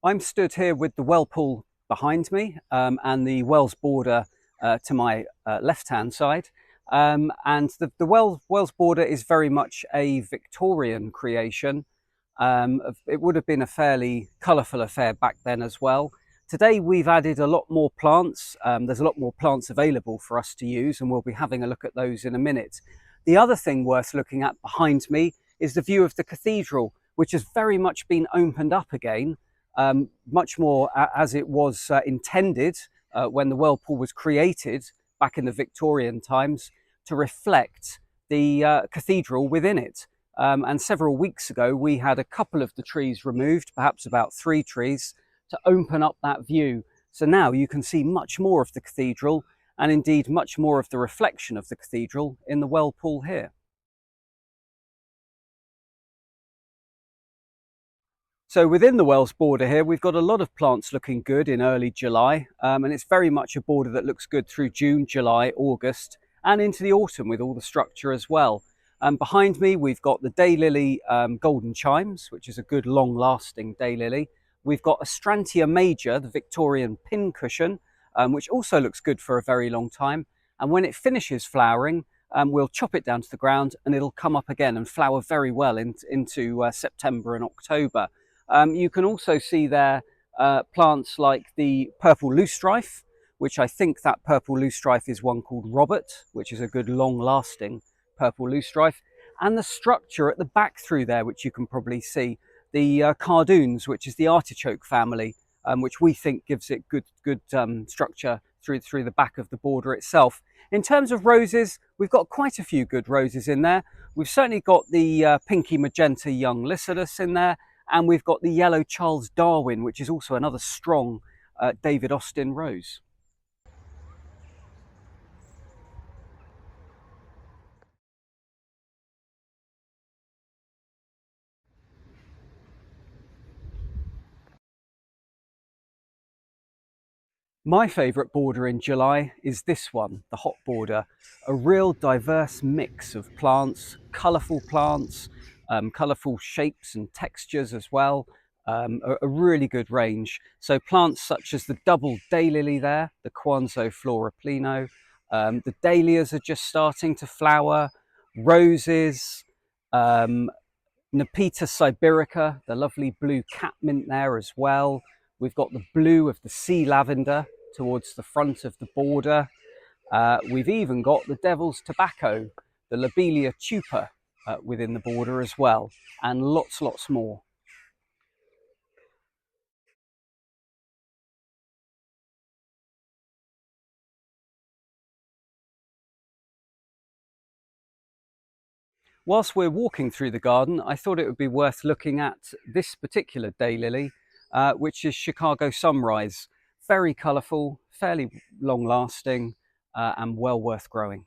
I'm stood here with the well pool behind me and the Wells border to my left-hand side. And the Wells border is very much a Victorian creation. It would have been a fairly colourful affair back then as well. Today we've added a lot more plants. There's a lot more plants available for us to use, and we'll be having a look at those in a minute. The other thing worth looking at behind me is the view of the cathedral, which has very much been opened up again, much more as it was intended when the whirlpool was created back in the Victorian times, to reflect the cathedral within it. And several weeks ago, we had a couple of the trees removed, perhaps about 3 trees, to open up that view. So now you can see much more of the cathedral, and indeed much more of the reflection of the cathedral in the well pool here. So within the Wells border here, we've got a lot of plants looking good in early July, and it's very much a border that looks good through June, July, August, and into the autumn with all the structure as well. Behind me, we've got the daylily golden chimes, which is a good long-lasting daylily. We've got Astrantia major, the Victorian pincushion, which also looks good for a very long time. And when it finishes flowering, we'll chop it down to the ground and it'll come up again and flower very well into September and October. You can also see there plants like the purple loosestrife, which I think that purple loosestrife is one called Robert, which is a good long-lasting purple loosestrife, and the structure at the back through there, which you can probably see, the cardoons, which is the artichoke family, which we think gives it good structure through the back of the border itself. In terms of roses, we've got quite a few good roses in there. We've certainly got the pinky magenta young lycidas in there, and we've got the yellow Charles Darwin, which is also another strong David Austin rose. My favourite border in July is this one, the hot border. A real diverse mix of plants, colourful shapes and textures as well. A really good range. So plants such as the double daylily there, the Quanzo floripleno, the dahlias are just starting to flower, roses, Nepeta sibirica, the lovely blue catmint there as well. We've got the blue of the sea lavender towards the front of the border. We've even got the devil's tobacco, the Lobelia tuber within the border as well, and lots more. Whilst we're walking through the garden, I thought it would be worth looking at this particular daylily, which is Chicago Sunrise. Very colourful, fairly long lasting, and well worth growing.